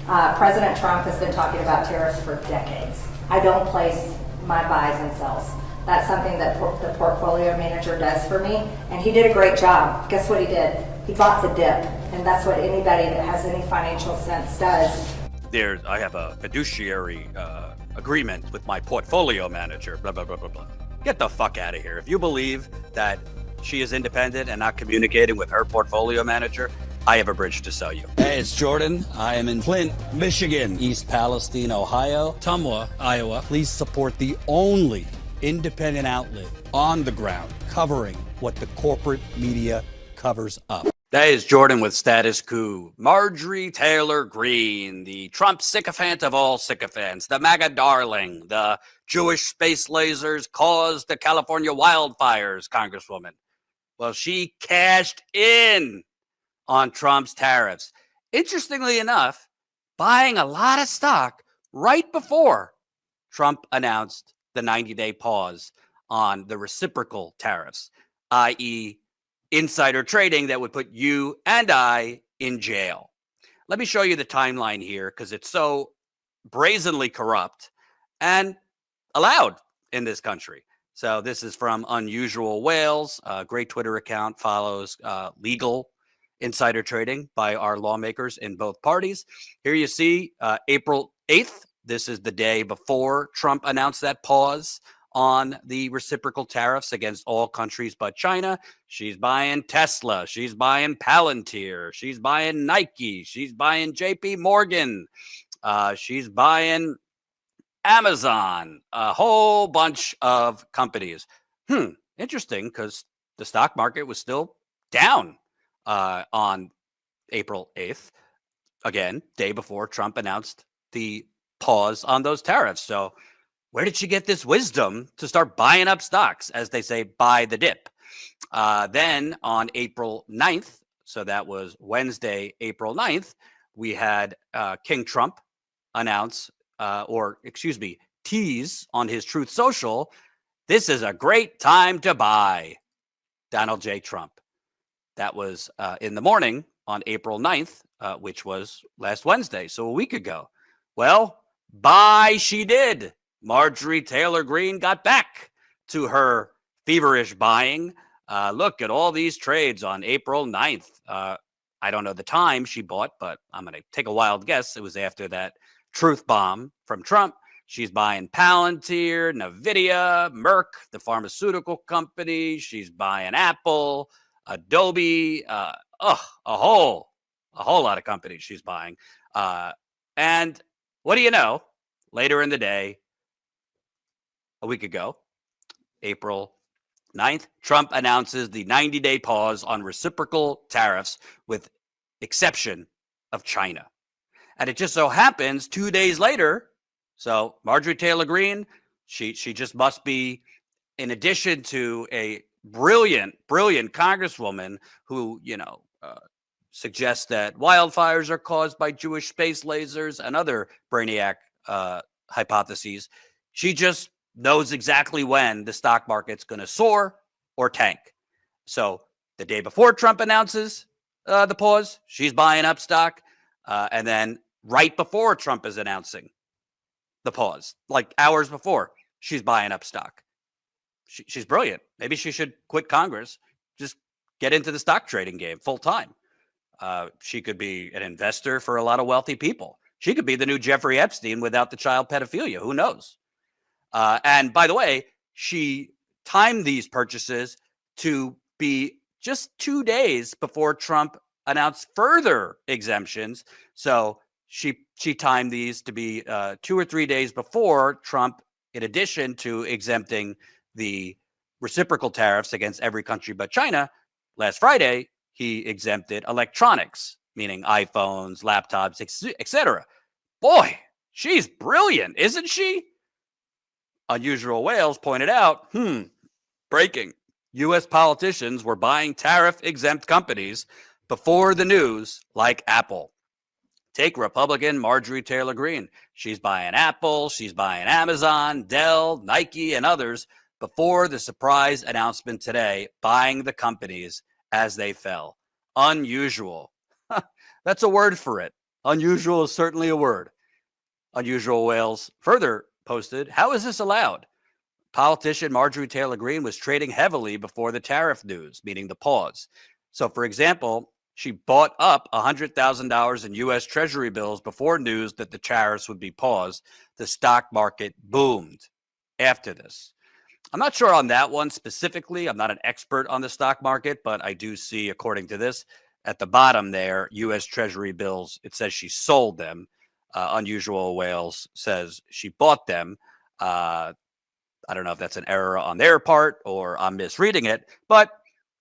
President Trump has been talking about tariffs for decades. I don't place my buys and sells. That's something that the portfolio manager does for me, and he did a great job. Guess what he did? He bought the dip, and that's what anybody that has any financial sense does. I have a fiduciary agreement with my portfolio manager, blah, blah, blah, blah, blah. Get the fuck out of here. If you believe that she is independent and not communicating with her portfolio manager, I have a bridge to sell you. Hey, it's Jordan. I am in Flint, Michigan, East Palestine, Ohio, Tumwa, Iowa. Please support the only independent outlet on the ground covering what the corporate media covers up. That is Jordan with Status Coup. Marjorie Taylor Greene, the Trump sycophant of all sycophants, the MAGA darling, the Jewish space lasers caused the California wildfires congresswoman. Well, she cashed in on Trump's tariffs. Interestingly enough, buying a lot of stock right before Trump announced the 90-day pause on the reciprocal tariffs, i.e., insider trading that would put you and I in jail. Let me show you the timeline here because it's so brazenly corrupt and allowed in this country. So this is from Unusual Whales, a great Twitter account, follows legal insider trading by our lawmakers in both parties. Here you see April 8th. This is the day before Trump announced that pause on the reciprocal tariffs against all countries but China. She's buying Tesla. She's buying Palantir. She's buying Nike. She's buying JP Morgan. She's buying Amazon, a whole bunch of companies. Interesting, because the stock market was still down on April 8th. Again, day before Trump announced the pause on those tariffs. So where did she get this wisdom to start buying up stocks, as they say, buy the dip? Then on April 9th, so that was Wednesday, April 9th, we had King Trump announce, tease on his Truth Social, this is a great time to buy Donald J. Trump. That was in the morning on April 9th, which was last Wednesday, so a week ago. Well, buy she did. Marjorie Taylor Greene got back to her feverish buying. Look at all these trades on April 9th. I don't know the time she bought, but I'm going to take a wild guess. It was after that truth bomb from Trump. She's buying Palantir, NVIDIA, Merck, the pharmaceutical company. She's buying Apple, Adobe, a whole lot of companies she's buying. And what do you know? Later in the day, a week ago, April 9th, Trump announces the 90-day pause on reciprocal tariffs with exception of China. And it just so happens 2 days later, so Marjorie Taylor Greene, she just must be, in addition to a brilliant congresswoman who, suggests that wildfires are caused by Jewish space lasers and other brainiac hypotheses, she just knows exactly when the stock market's going to soar or tank. So the day before Trump announces the pause, she's buying up stock. And then right before Trump is announcing the pause, like hours before, she's buying up stock. She's brilliant. Maybe she should quit Congress, just get into the stock trading game full time. She could be an investor for a lot of wealthy people. She could be the new Jeffrey Epstein without the child pedophilia. Who knows? And by the way, she timed these purchases to be just 2 days before Trump announced further exemptions. So she timed these to be 2 or 3 days before Trump, in addition to exempting the reciprocal tariffs against every country but China. Last Friday, he exempted electronics, meaning iPhones, laptops, etc. Boy, she's brilliant, isn't she? Unusual Whales pointed out, breaking. U.S. politicians were buying tariff-exempt companies before the news, like Apple. Take Republican Marjorie Taylor Greene. She's buying Apple, she's buying Amazon, Dell, Nike, and others before the surprise announcement today, buying the companies as they fell. Unusual. That's a word for it. Unusual is certainly a word. Unusual Whales further posted, how is this allowed? Politician Marjorie Taylor Greene was trading heavily before the tariff news, meaning the pause. So, for example, she bought up $100,000 in U.S. Treasury bills before news that the tariffs would be paused. The stock market boomed after this. I'm not sure on that one specifically. I'm not an expert on the stock market, but I do see, according to this, at the bottom there, U.S. Treasury bills, it says she sold them. Unusual Whales says she bought them. I don't know if that's an error on their part or I'm misreading it, but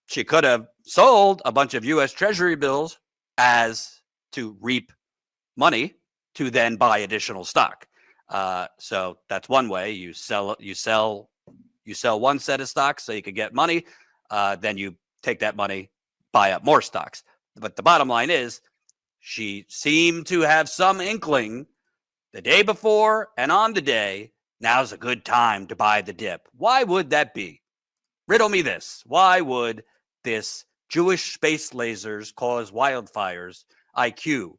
she could have sold a bunch of U.S. Treasury bills as to reap money to then buy additional stock. So that's one way. You sell one set of stocks so you can get money. Then you take that money, buy up more stocks. But the bottom line is, she seemed to have some inkling the day before and on the day, now's a good time to buy the dip. Why would that be? Riddle me this. Why would this Jewish space lasers cause wildfires IQ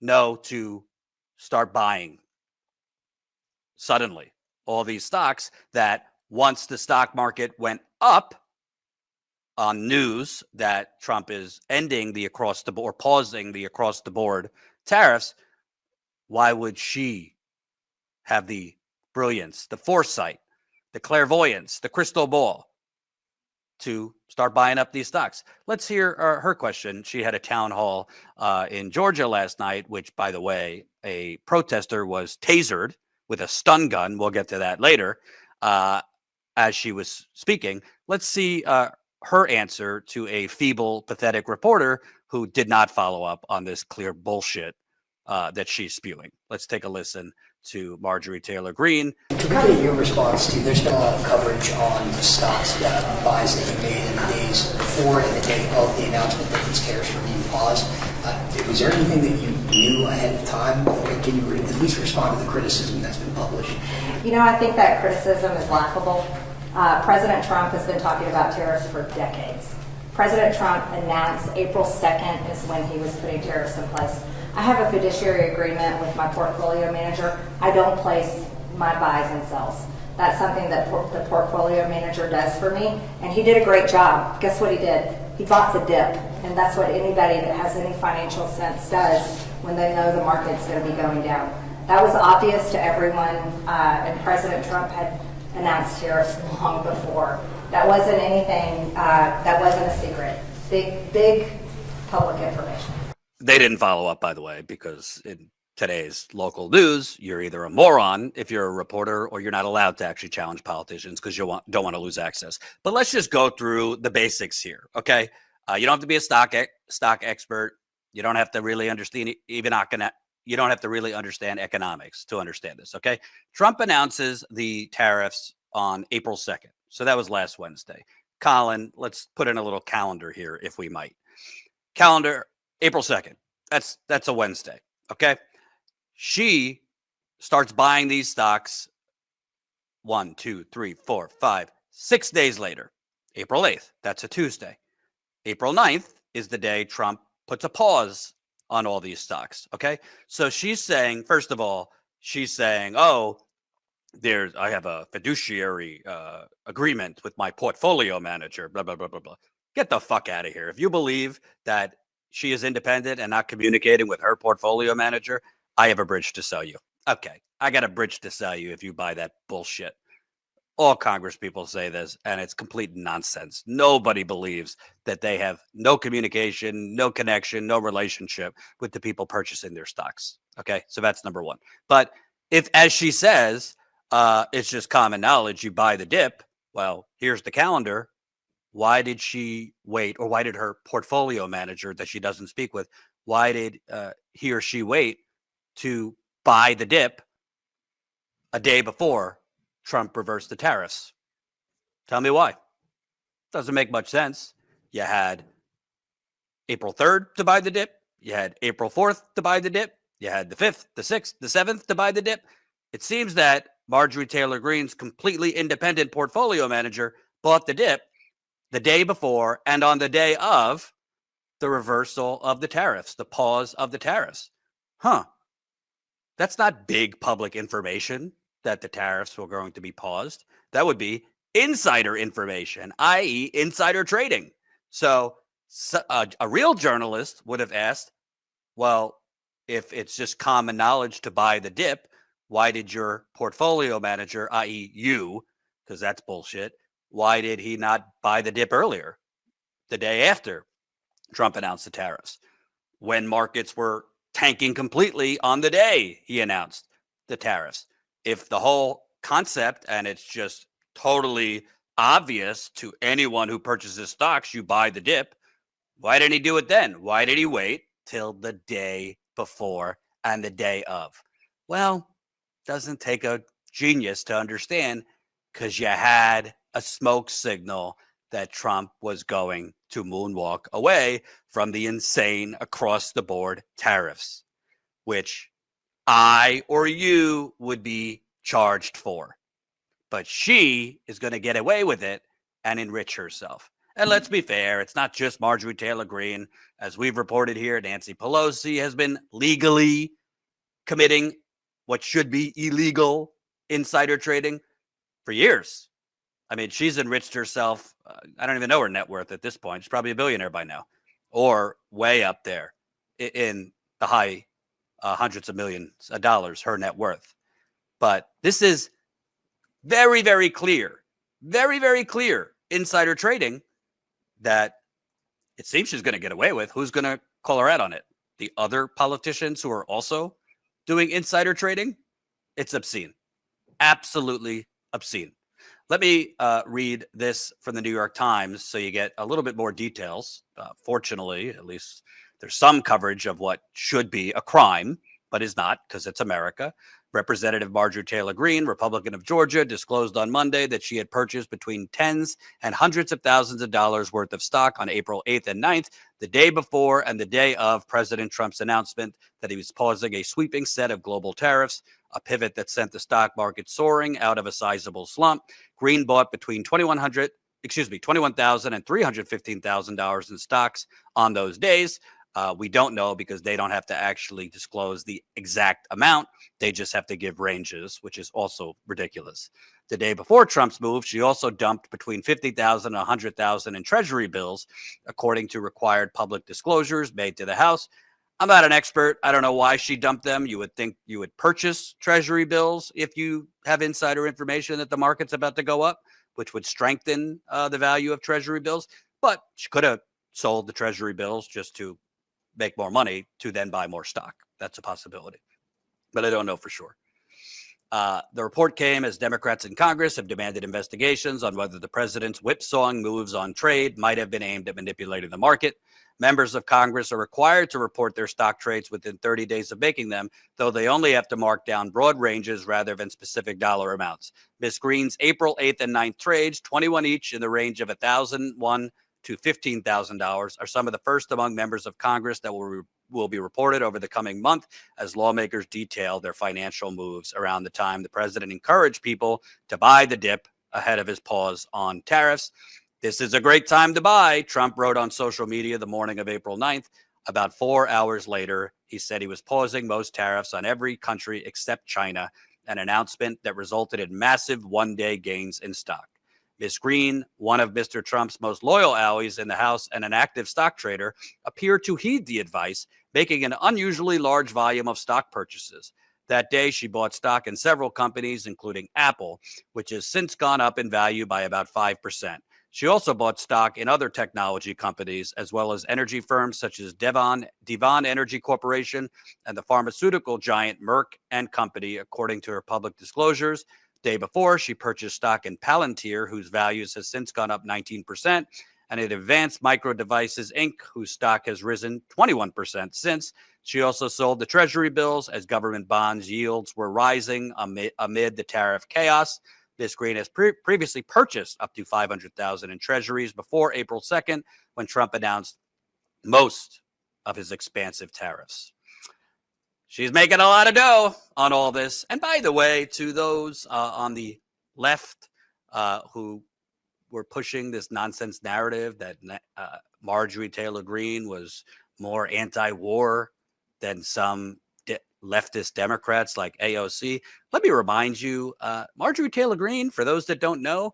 know to start buying suddenly all these stocks that once the stock market went up on news that Trump is ending the across the board, pausing the across the board tariffs, why would she have the brilliance, the foresight, the clairvoyance, the crystal ball to start buying up these stocks? Let's hear her question. She had a town hall in Georgia last night, which, by the way, a protester was tasered with a stun gun. We'll get to that later as she was speaking. Let's see her answer to a feeble, pathetic reporter who did not follow up on this clear bullshit that she's spewing. Let's take a listen to Marjorie Taylor Greene. To get your response to, there's been a lot of coverage on the stocks buys that you made in the days before and the day of the announcement that these tariffs were being paused. Was there anything that you knew ahead of time? Can you at least respond to the criticism that's been published? You know, I think that criticism is laughable. President Trump has been talking about tariffs for decades. President Trump announced April 2nd is when he was putting tariffs in place. I have a fiduciary agreement with my portfolio manager. I don't place my buys and sells. That's something that the portfolio manager does for me, and he did a great job. Guess what he did? He bought the dip, and that's what anybody that has any financial sense does when they know the market's going to be going down. That was obvious to everyone, and President Trump had announced tariffs long before. That wasn't anything, that wasn't a secret. Big public information. They didn't follow up, by the way, because in today's local news, you're either a moron if you're a reporter, or you're not allowed to actually challenge politicians because you don't want to lose access. But let's just go through the basics here, okay? You don't have to be a stock expert. You don't have to really understand you don't have to really understand economics to understand this, okay? Trump announces the tariffs on April 2nd. So that was last Wednesday. Colin, let's put in a little calendar here, if we might. Calendar, April 2nd. That's a Wednesday, okay? She starts buying these stocks 1, 2, 3, 4, 5, 6 days later. April 8th, that's a Tuesday. April 9th is the day Trump puts a pause on all these stocks, okay? So she's saying, first of all, oh, I have a fiduciary agreement with my portfolio manager, blah, blah, blah, blah, blah. Get the fuck out of here. If you believe that she is independent and not communicating with her portfolio manager, I have a bridge to sell you. Okay, I got a bridge to sell you if you buy that bullshit. All Congress people say this, and it's complete nonsense. Nobody believes that they have no communication, no connection, no relationship with the people purchasing their stocks. Okay, so that's number one. But if, as she says, it's just common knowledge, you buy the dip, well, here's the calendar. Why did she wait, or why did her portfolio manager that she doesn't speak with, why did he or she wait to buy the dip a day before Trump reversed the tariffs? Tell me why. Doesn't make much sense. You had April 3rd to buy the dip. You had April 4th to buy the dip. You had the 5th, the 6th, the 7th to buy the dip. It seems that Marjorie Taylor Greene's completely independent portfolio manager bought the dip the day before and on the day of the reversal of the tariffs, the pause of the tariffs. Huh. That's not big public information that the tariffs were going to be paused. That would be insider information, i.e., insider trading. So a real journalist would have asked, well, if it's just common knowledge to buy the dip, why did your portfolio manager, i.e., you, because that's bullshit, why did he not buy the dip earlier, the day after Trump announced the tariffs, when markets were tanking completely on the day he announced the tariffs? If the whole concept, and it's just totally obvious to anyone who purchases stocks, you buy the dip, why didn't he do it then? Why did he wait till the day before and the day of? Well, doesn't take a genius to understand, because you had a smoke signal that Trump was going to moonwalk away from the insane across the board tariffs, which I or you would be charged for. But she is going to get away with it and enrich herself. And let's be fair, it's not just Marjorie Taylor Greene. As we've reported here, Nancy Pelosi has been legally committing what should be illegal insider trading for years. I mean, she's enriched herself. I don't even know her net worth at this point. She's probably a billionaire by now, or way up there in the high hundreds of millions of dollars, her net worth. But this is very, very clear insider trading that it seems she's going to get away with. Who's going to call her out on it? The other politicians who are also doing insider trading? It's obscene. Absolutely obscene. Let me read this from the New York Times so you get a little bit more details. Fortunately, at least there's some coverage of what should be a crime, but is not, because it's America. Representative Marjorie Taylor Greene, Republican of Georgia, disclosed on Monday that she had purchased between tens and hundreds of thousands of dollars worth of stock on April 8th and 9th, the day before and the day of President Trump's announcement that he was pausing a sweeping set of global tariffs, a pivot that sent the stock market soaring out of a sizable slump. Greene bought between $21,000 and $315,000 in stocks on those days. We don't know, because they don't have to actually disclose the exact amount. They just have to give ranges, which is also ridiculous. The day before Trump's move, she also dumped between $50,000 and $100,000 in Treasury bills, according to required public disclosures made to the House. I'm not an expert. I don't know why she dumped them. You would think you would purchase Treasury bills if you have insider information that the market's about to go up, which would strengthen the value of Treasury bills. But she could have sold the Treasury bills just to make more money to then buy more stock. That's a possibility, but I don't know for sure. The report came as Democrats in Congress have demanded investigations on whether the president's whipsawing moves on trade might have been aimed at manipulating the market. Members of Congress are required to report their stock trades within 30 days of making them, though they only have to mark down broad ranges rather than specific dollar amounts. Ms. Greene's April 8th and 9th trades, 21 each in the range of $1,001 to $15,000, are some of the first among members of Congress that will be reported over the coming month as lawmakers detail their financial moves around the time the president encouraged people to buy the dip ahead of his pause on tariffs. This is a great time to buy, Trump wrote on social media the morning of April 9th. About 4 hours later, he said he was pausing most tariffs on every country except China, an announcement that resulted in massive one-day gains in stock. Ms. Greene, one of Mr. Trump's most loyal allies in the House and an active stock trader, appeared to heed the advice, making an unusually large volume of stock purchases. That day, she bought stock in several companies, including Apple, which has since gone up in value by about 5%. She also bought stock in other technology companies, as well as energy firms such as Devon Energy Corporation and the pharmaceutical giant Merck and Company, according to her public disclosures. Day before, she purchased stock in Palantir, whose values has since gone up 19%, and in Advanced Micro Devices, Inc., whose stock has risen 21% since. She also sold the Treasury bills as government bonds yields were rising amid the tariff chaos. Ms. Greene has previously purchased up to $500,000 in Treasuries before April 2nd, when Trump announced most of his expansive tariffs. She's making a lot of dough on all this. And by the way, to those on the left who were pushing this nonsense narrative that Marjorie Taylor Greene was more anti-war than some leftist Democrats like AOC. Let me remind you, Marjorie Taylor Greene, for those that don't know,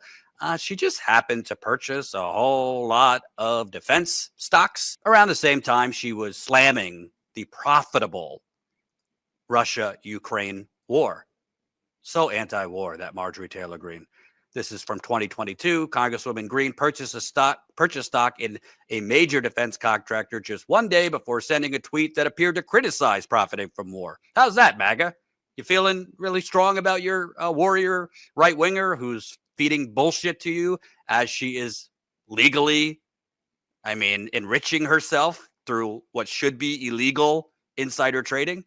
she just happened to purchase a whole lot of defense stocks around the same time she was slamming the profitable Russia-Ukraine war. So anti-war, that Marjorie Taylor Greene. This is from 2022. Congresswoman Greene purchased stock in a major defense contractor just one day before sending a tweet that appeared to criticize profiting from war. How's that, MAGA? You feeling really strong about your warrior right-winger who's feeding bullshit to you as she is legally, enriching herself through what should be illegal insider trading?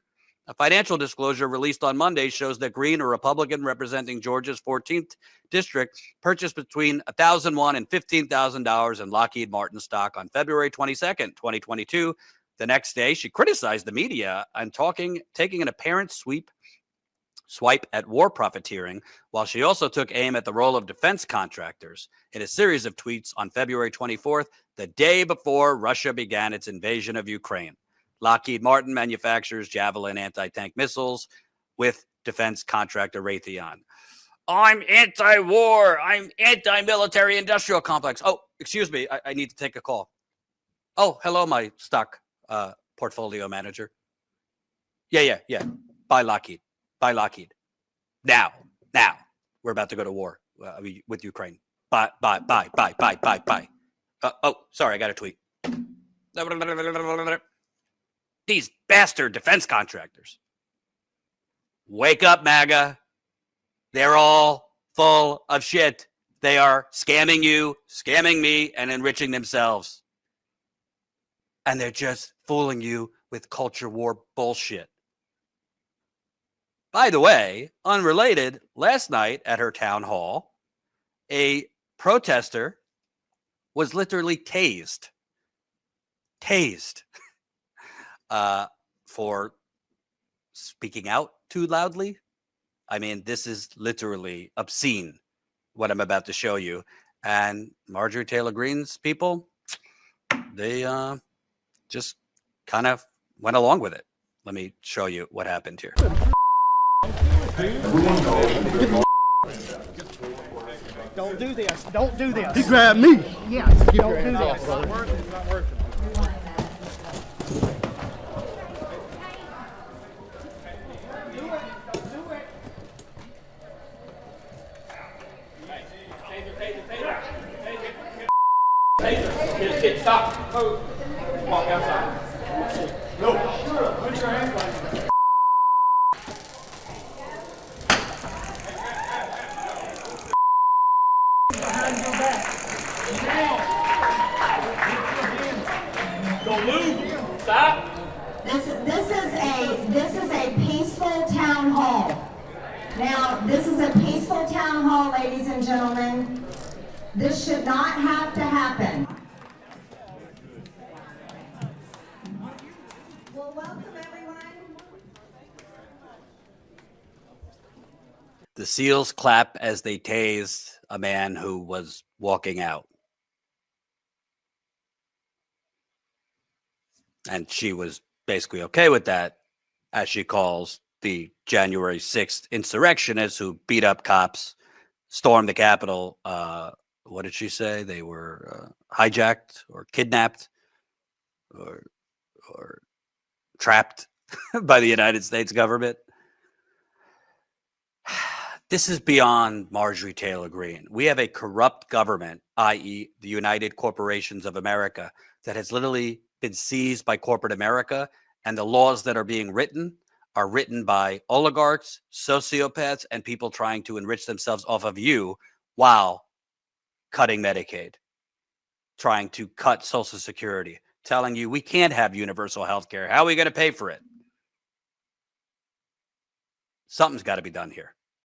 A financial disclosure released on Monday shows that Greene, a Republican representing Georgia's 14th district, purchased between $1,001 and $15,000 in Lockheed Martin stock on February 22nd, 2022. The next day, she criticized the media and taking an apparent swipe at war profiteering, while she also took aim at the role of defense contractors in a series of tweets on February 24th, the day before Russia began its invasion of Ukraine. Lockheed Martin manufactures Javelin anti-tank missiles with defense contractor Raytheon. I'm anti-war. I'm anti-military industrial complex. Oh, excuse me. I need to take a call. Oh, hello, my stock portfolio manager. Yeah. Buy Lockheed. Now. We're about to go to war with Ukraine. Buy. Oh, sorry. I got a tweet. These bastard defense contractors. Wake up, MAGA. They're all full of shit. They are scamming you, scamming me, and enriching themselves. And they're just fooling you with culture war bullshit. By the way, unrelated, last night at her town hall, a protester was literally tased. For speaking out too loudly. This is literally obscene, what I'm about to show you. And Marjorie Taylor Greene's people, they just kind of went along with it. Let me show you what happened here. Don't do this. Don't do this. He grabbed me. Yes, don't do this. It's not working. It's not working. Stop. Walk outside. No. Put your hands like Don't move. Stop. This is a peaceful town hall. Now, this is a peaceful town hall, ladies and gentlemen. This should not have to happen. Well, welcome everyone. The SEALs clap as they tased a man who was walking out. And she was basically okay with that, as she calls the January 6th insurrectionists who beat up cops, stormed the Capitol. What did she say? They were hijacked or kidnapped or trapped by the United States government. This is beyond Marjorie Taylor Greene. We have a corrupt government, i.e. the United Corporations of America, that has literally been seized by corporate America, and the laws that are being written are written by oligarchs, sociopaths, and people trying to enrich themselves off of you while cutting Medicaid, trying to cut Social Security, telling you we can't have universal health care. How are we going to pay for it? Something's got to be done here.